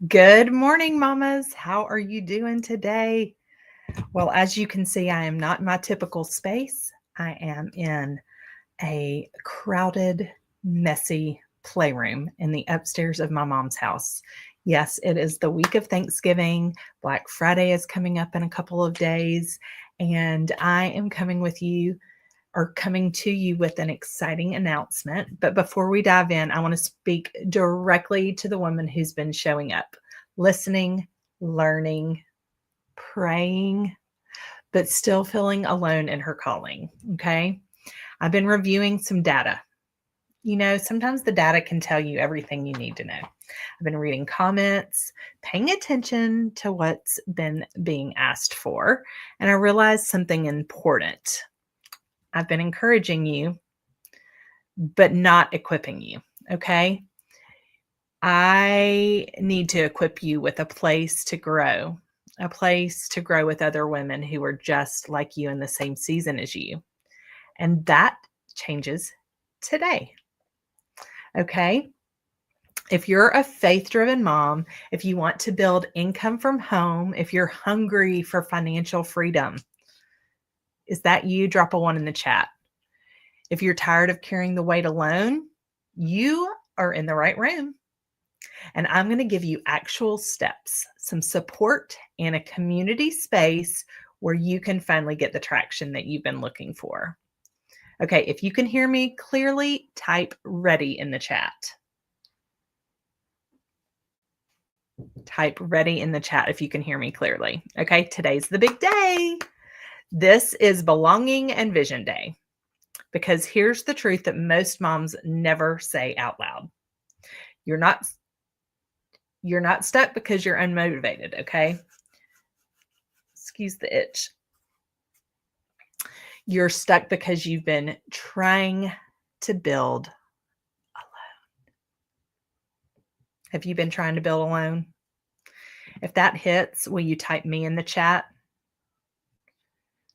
Good morning, mamas. How are you doing today? Well, as you can see, I am not in my typical space. I am in a crowded, messy playroom in the upstairs of my mom's house. Yes, it is the week of Thanksgiving. Black Friday is coming up in a couple of days, and I am coming to you with an exciting announcement. But before we dive in, I want to speak directly to the woman who's been showing up, listening, learning, praying, but still feeling alone in her calling. Okay. I've been reviewing some data. Sometimes the data can tell you everything you need to know. I've been reading comments, paying attention to what's been being asked for, and I realized something important. I've been encouraging you, but not equipping you. Okay. I need to equip you with a place to grow with other women who are just like you in the same season as you. And that changes today. Okay. If you're a faith driven mom, if you want to build income from home, if you're hungry for financial freedom, is that you? Drop a 1 in the chat. If you're tired of carrying the weight alone, you are in the right room. And I'm going to give you actual steps, some support, and a community space where you can finally get the traction that you've been looking for. Okay, if you can hear me clearly, type ready in the chat. Type ready in the chat if you can hear me clearly. Okay, today's the big day. This is Belonging and Vision Day. Because here's the truth that most moms never say out loud. You're not stuck because you're unmotivated, okay? Excuse the itch. You're stuck because you've been trying to build alone. Have you been trying to build alone? If that hits, will you type me in the chat?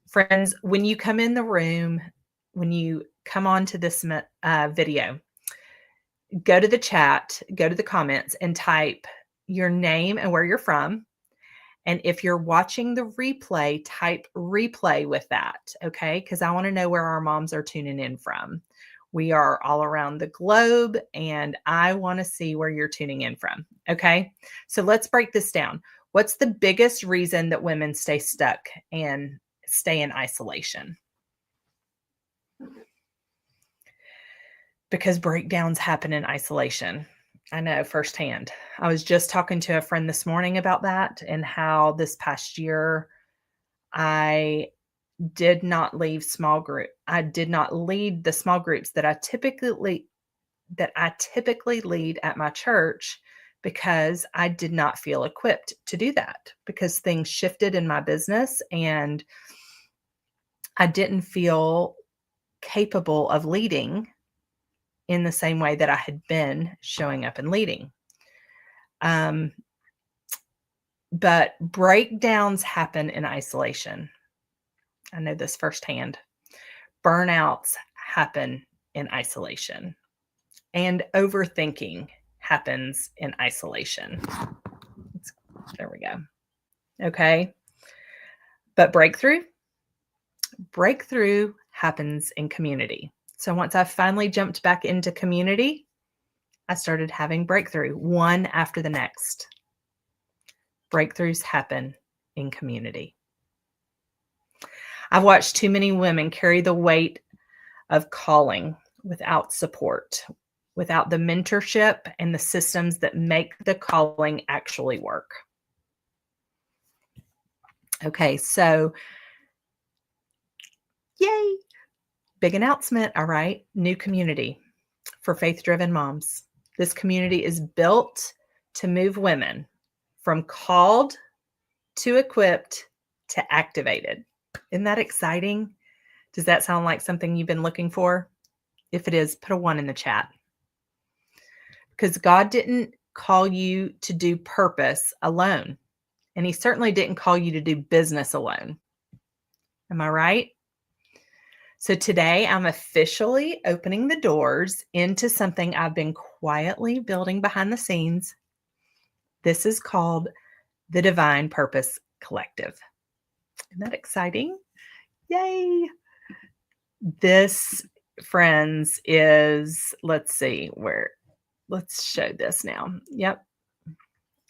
Friends, when you come in the room, when you come onto this video, go to the chat, go to the comments and type your name and where you're from. And if you're watching the replay, type replay with that, okay? Because I want to know where our moms are tuning in from. We are all around the globe, and I want to see where you're tuning in from, okay? So let's break this down. What's the biggest reason that women stay stuck and stay in isolation? Because breakdowns happen in isolation. I know firsthand. I was just talking to a friend this morning about that and how this past year I did not leave small group. I did not lead the small groups that I typically lead at my church because I did not feel equipped to do that because things shifted in my business and I didn't feel capable of leading in the same way that I had been showing up and leading. But breakdowns happen in isolation. I know this firsthand. Burnouts happen in isolation. And overthinking happens in isolation. There we go. Okay. But breakthrough happens in community. So once I finally jumped back into community, I started having breakthrough one after the next. Breakthroughs happen in community. I've watched too many women carry the weight of calling without support, without the mentorship and the systems that make the calling actually work. Okay, so yay, big announcement, all right, new community for faith-driven moms. This community is built to move women from called to equipped to activated. Isn't that exciting? Does that sound like something you've been looking for? If it is, put a 1 in the chat. Because God didn't call you to do purpose alone. And he certainly didn't call you to do business alone. Am I right? So today I'm officially opening the doors into something I've been quietly building behind the scenes. This is called the Divine Purpose Collective. Isn't that exciting? Yay! This, friends, is, let's see where, let's show this now. Yep.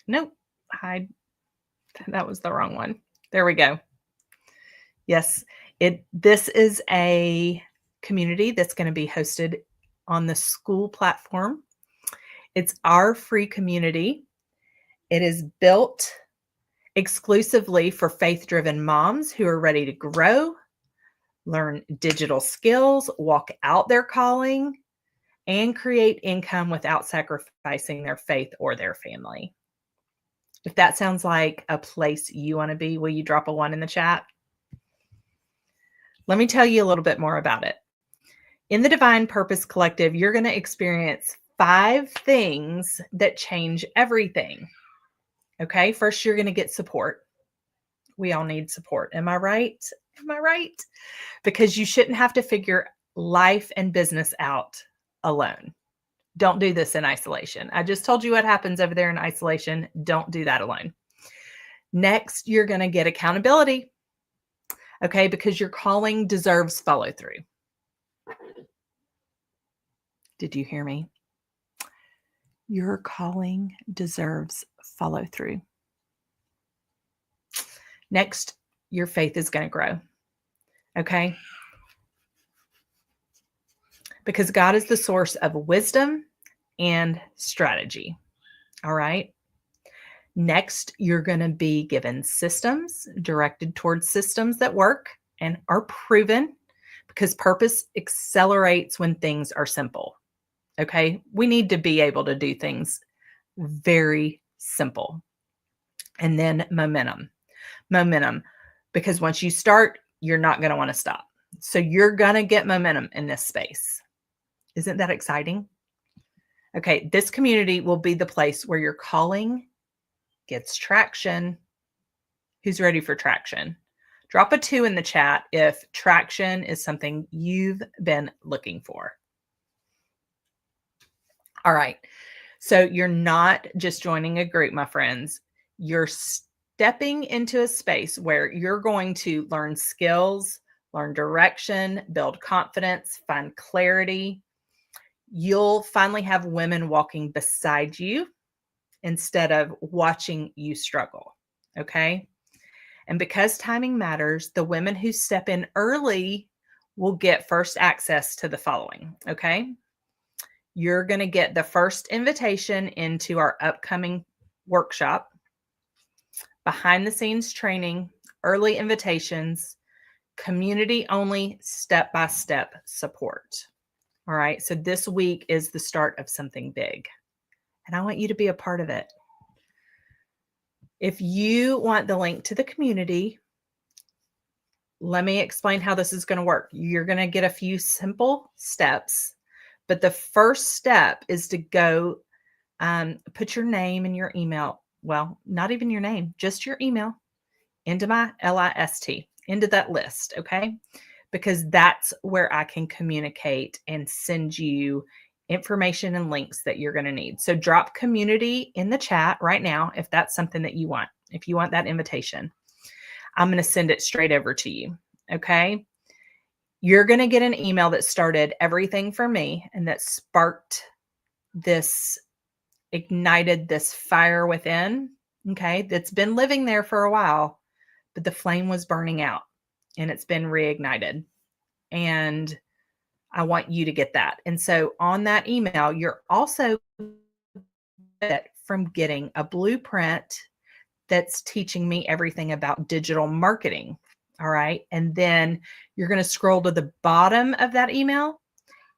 Nope. Hide. That was the wrong one. There we go. Yes, this is a community that's going to be hosted on the school platform. It's our free community. It is built exclusively for faith-driven moms who are ready to grow, learn digital skills, walk out their calling, and create income without sacrificing their faith or their family. If that sounds like a place you want to be, will you drop a 1 in the chat? Let me tell you a little bit more about it. In the Divine Purpose Collective, you're going to experience 5 things that change everything. Okay, first, you're going to get support. We all need support. Am I right? Am I right? Because you shouldn't have to figure life and business out alone. Don't do this in isolation. I just told you what happens over there in isolation. Don't do that alone. Next, you're going to get accountability. Okay, because your calling deserves follow through. Did you hear me? Your calling deserves follow through. Next, your faith is going to grow. Okay? Because God is the source of wisdom and strategy. All right? Next, you're going to be given systems, directed towards systems that work and are proven, because purpose accelerates when things are simple. Okay? We need to be able to do things very simple. And then momentum. Momentum, because once you start, you're not going to want to stop. So you're going to get momentum in this space. Isn't that exciting? Okay, this community will be the place where your calling gets traction. Who's ready for traction? Drop a 2 in the chat if traction is something you've been looking for. All right. So you're not just joining a group, my friends. You're stepping into a space where you're going to learn skills, learn direction, build confidence, find clarity. You'll finally have women walking beside you instead of watching you struggle. Okay. And because timing matters, the women who step in early will get first access to the following. Okay. You're going to get the first invitation into our upcoming workshop, behind the scenes training, early invitations, community only step-by-step support. All right. So this week is the start of something big, and I want you to be a part of it. If you want the link to the community, let me explain how this is going to work. You're going to get a few simple steps, but the first step is to go put your name and your email. Well, not even your name, just your email into my list, into that list. Okay. Because that's where I can communicate and send you information and links that you're going to need. So drop community in the chat right now if that's something that you want. If you want that invitation, I'm going to send it straight over to you. Okay. You're going to get an email that started everything for me and that sparked this, ignited this fire within. Okay. That's been living there for a while, but the flame was burning out and it's been reignited. And I want you to get that. And so on that email, you're also from getting a blueprint that's teaching me everything about digital marketing. All right. And then you're going to scroll to the bottom of that email.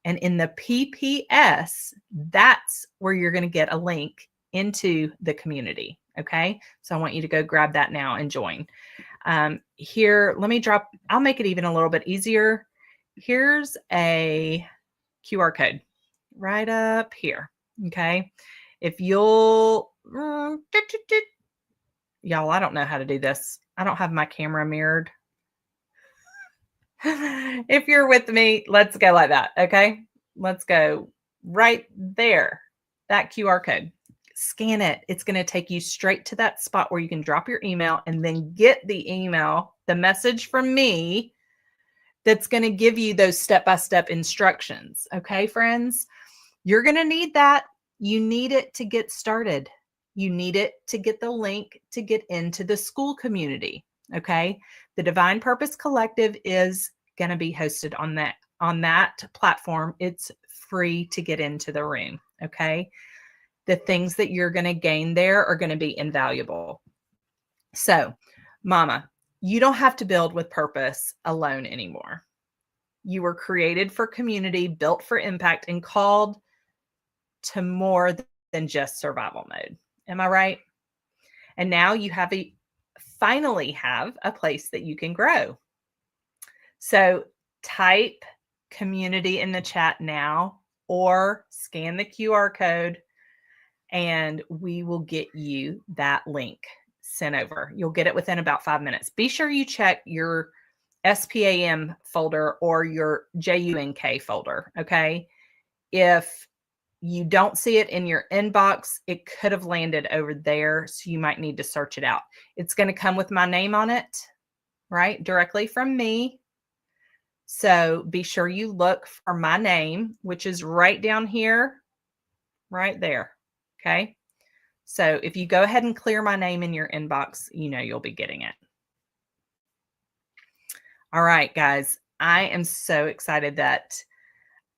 And in the PPS, that's where you're going to get a link into the community. Okay. So I want you to go grab that now and join. Here, let me drop, I'll make it even a little bit easier. Here's a QR code right up here. Okay. If you'll, y'all, I don't know how to do this. I don't have my camera mirrored. If you're with me, let's go like that. Okay. Let's go right there. That QR code. scan it. It's going to take you straight to that spot where you can drop your email and then get the email, the message from me that's going to give you those step-by-step instructions. Okay, friends? You're going to need that. You need it to get started. You need it to get the link to get into the school community. Okay. The Divine Purpose Collective is going to be hosted on that platform. It's free to get into the room. Okay. The things that you're going to gain there are going to be invaluable. So, Mama, you don't have to build with purpose alone anymore. You were created for community, built for impact, and called to more than just survival mode. Am I right? And now you finally have a place that you can grow. So type community in the chat now or scan the QR code and we will get you that link sent over. You'll get it within about 5 minutes. Be sure you check your SPAM folder or your JUNK folder, okay? If you don't see it in your inbox, it could have landed over there, so you might need to search it out. It's going to come with my name on it, right? Directly from me. So be sure you look for my name, which is right down here, right there, okay? So if you go ahead and clear my name in your inbox, you know you'll be getting it. All right, guys, I am so excited that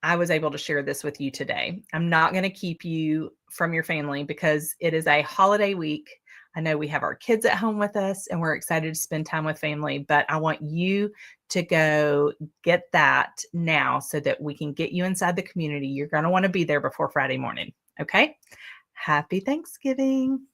I was able to share this with you today. I'm not going to keep you from your family because it is a holiday week. I know we have our kids at home with us and we're excited to spend time with family, but I want you to go get that now so that we can get you inside the community. You're going to want to be there before Friday morning. Okay? Happy Thanksgiving.